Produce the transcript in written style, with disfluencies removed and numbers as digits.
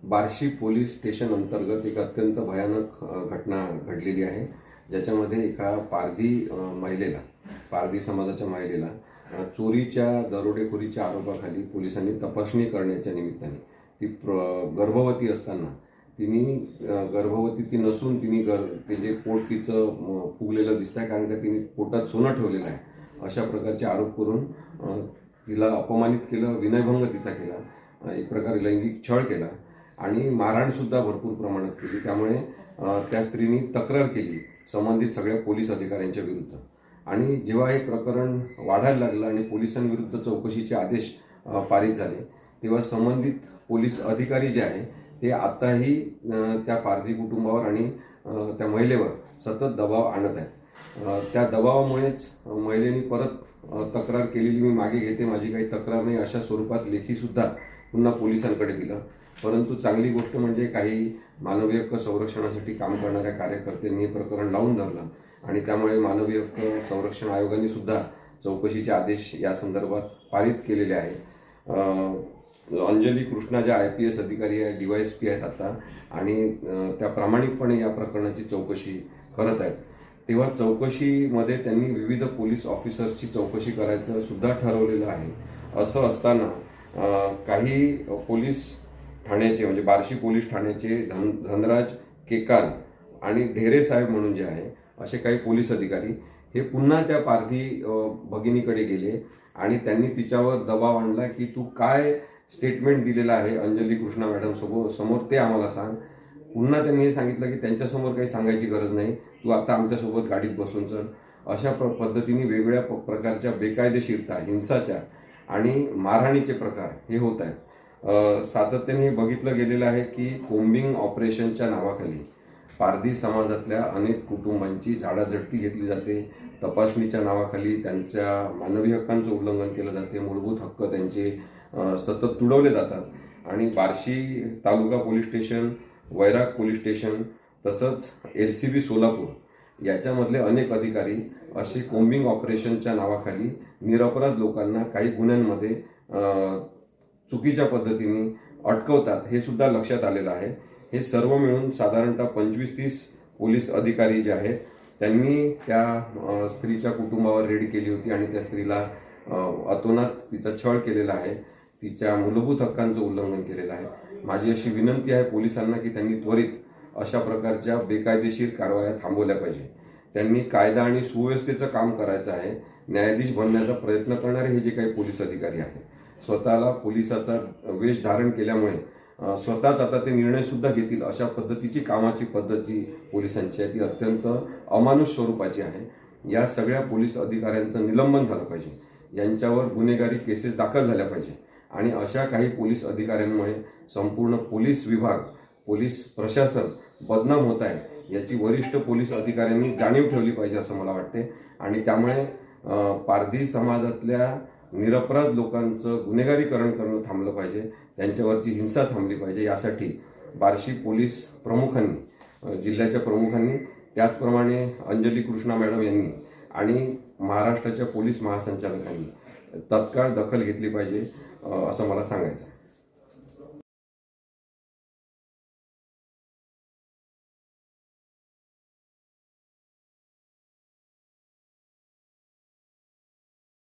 Barshi police station अंतर्गत एक अत्यंत भयानक घटना घडलेली आहे, ज्याच्यामध्ये एका पारधी समाजाच्या महिलेला चोरीच्या दरोडेखोरीच्या आरोपाखाली पोलिसांनी तपासणी करण्याच्या निमित्ताने ती गर्भवती असताना गर्भवती ती नसून ते जे पोट तिचं फुगलेलं दिसतंय, कारण का तिने पोटात सोनं ठेवलेलं आहे, अशा प्रकारचे आरोप करून तिला अपमानित केलं, विनयभंग तिचा केला, एक प्रकारे लैंगिक छळ केला आणि मारहाणसुद्धा भरपूर प्रमाणात केली। त्यामुळे त्या स्त्रीने तक्रार केली संबंधित सगळ्या पोलीस अधिकाऱ्यांच्या विरुद्ध। आणि जेव्हा हे प्रकरण वाढायला लागलं आणि पोलिसांविरुद्ध चौकशीचे आदेश पारित झाले, तेव्हा संबंधित पोलीस अधिकारी जे आहे ते आताही त्या पारधी कुटुंबावर आणि त्या महिलेवर सतत दबाव आणत आहेत। त्या दबावामुळेच महिलेने परत तक्रार केलेली मी मागे घेते, माझी काही तक्रार नाही, अशा स्वरूपात लेखीसुद्धा पुन्हा पोलिसांकडे दिलं। परंतु चांगली गोष्ट म्हणजे काही मानवी हक्क संरक्षणासाठी काम करणाऱ्या कार्यकर्त्यांनी हे प्रकरण लावून धरलं आणि त्यामुळे मानवी हक्क संरक्षण आयोगाने सुद्धा चौकशीचे आदेश या संदर्भात पारित केलेले आहेत। अंजली कृष्णा ज्या IPS अधिकारी आहे, DYSP आहेत आता, आणि त्या प्रामाणिकपणे या प्रकरणाची चौकशी करत आहेत। तेव्हा चौकशीमध्ये त्यांनी विविध पोलीस ऑफिसर्सची चौकशी करायचं सुद्धा ठरवलेलं आहे। असं असताना काही पोलीस ठाण्याचे म्हणजे बार्शी पोलीस ठाण्याचे धनराज केकान आणि ढेरे साहेब म्हणून जे आहे असे काही पोलीस अधिकारी हे पुन्हा त्या पारधी भगिनीकडे गेले आणि त्यांनी तिच्यावर दबाव आणला की तू काय स्टेटमेंट दिलेलं आहे अंजली कृष्णा मॅडम समोर ते आम्हाला सांग। पुन्हा त्यांनी हे सांगितलं की त्यांच्यासमोर काही सांगायची गरज नाही, तू आता आमच्यासोबत गाडीत बसून चल। अशा पद्धतीने वेगवेगळ्या प्रकारच्या बेकायदेशीरता, हिंसाचार आणि मारहाणीचे प्रकार हे होत आहेत। सातत्याने बघितलं गेलेलं आहे की कोम्बिंग ऑपरेशनच्या नावाखाली पारधी समाजातल्या अनेक कुटुंबांची झाडाझडती घेतली जाते, तपासणीच्या नावाखाली त्यांच्या मानवी हक्कांचं उल्लंघन केलं जाते, मूलभूत हक्क त्यांचे सतत तुडवले जातात। आणि बार्शी तालुका पोलीस स्टेशन, वैराग पोलीस स्टेशन तसंच LCB सोलापूर याच्यामधले अनेक अधिकारी असे कोम्बिंग ऑपरेशनच्या नावाखाली निरपराध लोकांना काही गुन्ह्यांमध्ये चुकीच्या पद्धतीने अटकवतात, हे सुद्धा लक्षात आलेलं आहे। हे सर्व मिळून साधारणतः 25-30 पोलीस अधिकारी जे आहेत त्यांनी त्या स्त्रीच्या कुटुंबावर रेड केली होती आणि त्या स्त्रीला अतोनात तिचा छळ केलेला आहे, तिच्या मूलभूत हक्कांचं उल्लंघन केलेलं आहे। माझी अशी विनंती आहे पोलिसांना की त्यांनी त्वरित अशा प्रकारच्या बेकायदेशीर कारवाया थांबवल्या पाहिजे। त्यांनी कायदा आणि सुव्यवस्थेचं काम करायचं आहे। न्यायाधीश बनण्याचा प्रयत्न करणारे हे जे काही पोलीस अधिकारी आहेत, स्वतःला पोलिसाचा वेश धारण केल्यामुळे स्वतःच आता ते निर्णय सुद्धा घेतील अशा पद्धतीची कामाची पद्धत जी पोलिसांची आहे ती अत्यंत अमानुष स्वरूपाची आहे। या सगळ्या पोलीस अधिकाऱ्यांचं निलंबन झालं पाहिजे, यांच्यावर गुन्हेगारी केसेस दाखल झाल्या पाहिजे आणि अशा काही पोलीस अधिकाऱ्यांमुळे संपूर्ण पोलीस विभाग, पोलीस प्रशासन बदनाम होत आहे याची वरिष्ठ पोलीस अधिकाऱ्यांनी जाणीव ठेवली पाहिजे असं मला वाटते। आणि त्यामुळे पारधी समाजातल्या निरपराध लोकांचं गुन्हेगारीकरण करणं थांबलं पाहिजे, त्यांच्यावरची हिंसा थांबली पाहिजे। यासाठी बार्शी पोलीस प्रमुखांनी, जिल्ह्याच्या प्रमुखांनी, त्याचप्रमाणे अंजली कृष्णा मॅडम यांनी आणि महाराष्ट्राच्या पोलीस महासंचालकांनी तत्काळ दखल घेतली पाहिजे असं मला सांगायचं आहे।